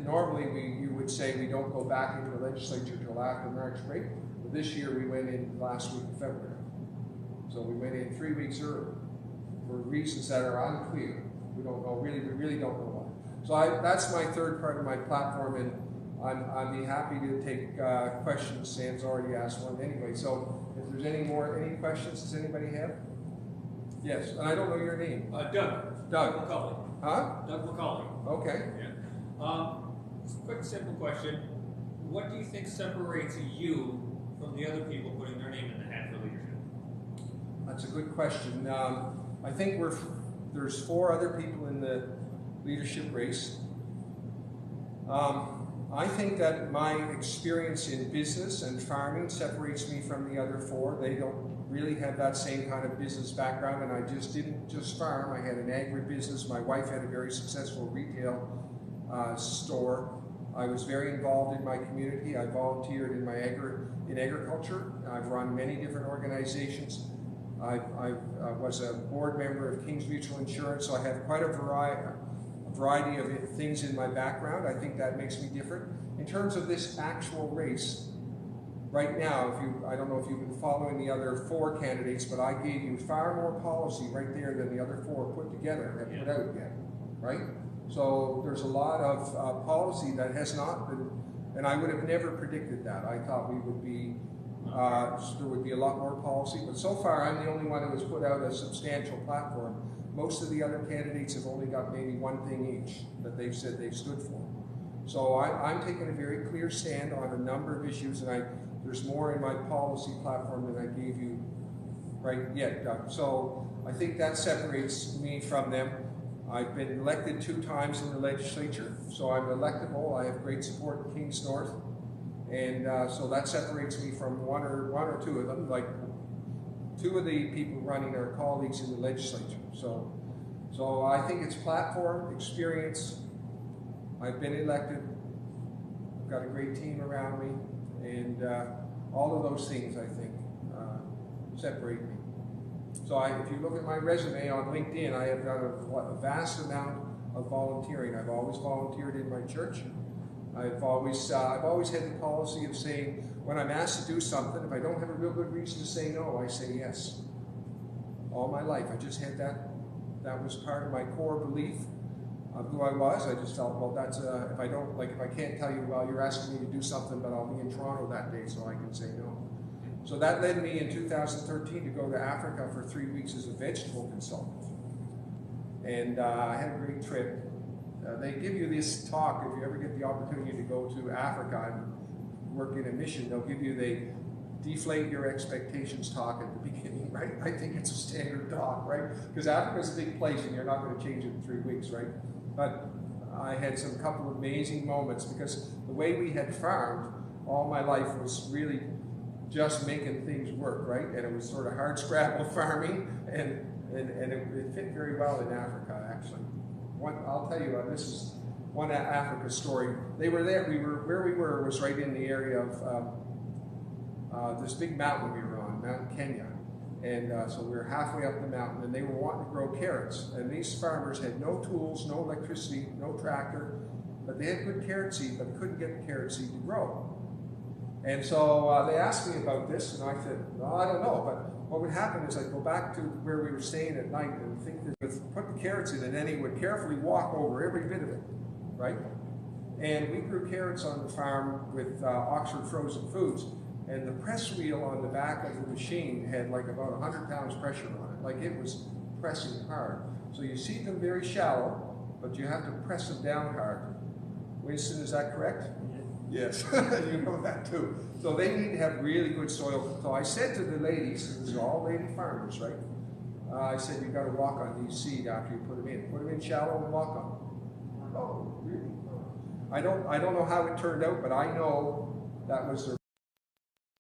Normally, you would say we don't go back into the legislature till after March break, but this year we went in last week of February. So we went in 3 weeks early for reasons that are unclear. We don't know, we really don't know why. So that's my third part of my platform, and I'd be happy to take questions. Sam's already asked one anyway. So if there's any questions, does anybody have? Yes, and I don't know your name. Doug. Doug McCauley. Huh? Doug McCauley. Okay. Yeah. Quick, simple question. What do you think separates you from the other people putting their name in the hat for leadership? That's a good question. I think there's 4 other people in the leadership race. I think that my experience in business and farming separates me from the other 4. They don't really have that same kind of business background, and I didn't just farm. I had an agribusiness. My wife had a very successful retail store. I was very involved in my community. I volunteered in agriculture. I've run many different organizations. I was a board member of King's Mutual Insurance, so I have quite a variety of things in my background. I think that makes me different. In terms of this actual race, right now, I don't know if you've been following the other 4 candidates, but I gave you far more policy right there than the other 4 put together have put out yet, right? So there's a lot of policy that has not been, and I would have never predicted that. I thought we would be, there would be a lot more policy, but so far I'm the only one who has put out a substantial platform. Most of the other candidates have only got maybe one thing each that they've said they've stood for. So I'm taking a very clear stand on a number of issues, and there's more in my policy platform than I gave you right yet, Doug. So I think that separates me from them. I've been elected 2 times in the legislature, so I'm electable. I have great support in Kings North, and so that separates me from one or two of them. Like 2 of the people running are colleagues in the legislature. So I think it's platform, experience. I've been elected. I've got a great team around me, and all of those things I think separate me. So if you look at my resume on LinkedIn, I have done a vast amount of volunteering. I've always volunteered in my church. I've always had the policy of saying, when I'm asked to do something, if I don't have a real good reason to say no, I say yes. All my life, I just had that. That was part of my core belief of who I was. I just felt, well, that's if I can't tell you, well, you're asking me to do something, but I'll be in Toronto that day, so I can say no. So that led me in 2013 to go to Africa for 3 weeks as a vegetable consultant. And I had a great trip. They give you this talk, if you ever get the opportunity to go to Africa and work in a mission, they'll give you the deflate your expectations talk at the beginning, right? I think it's a standard talk, right? Because Africa's a big place and you're not going to change it in 3 weeks, right? But I had some couple of amazing moments because the way we had farmed all my life was really just making things work, right? And it was sort of hard scrabble farming, and it fit very well in Africa, actually. I'll tell you, this is one Africa story. They were there. Where we were was right in the area of this big mountain we were on, Mount Kenya, and so we were halfway up the mountain, and they were wanting to grow carrots. And these farmers had no tools, no electricity, no tractor, but they had good carrot seed, but couldn't get the carrot seed to grow. And so they asked me about this, and I said, well, I don't know, but what would happen is I'd go back to where we were staying at night and think that put the carrots in, and then he would carefully walk over every bit of it, right? And we grew carrots on the farm with Oxford Frozen Foods, and the press wheel on the back of the machine had like about 100 pounds pressure on it, like it was pressing hard. So you seed them very shallow, but you have to press them down hard. Winston, is that correct? Yes, you know that too. So they need to have really good soil. So I said to the ladies, these are all lady farmers, right? I said, you've got to walk on these seed after you put them in. Put them in shallow and walk on them. Oh, really? I don't know how it turned out, but I know that was their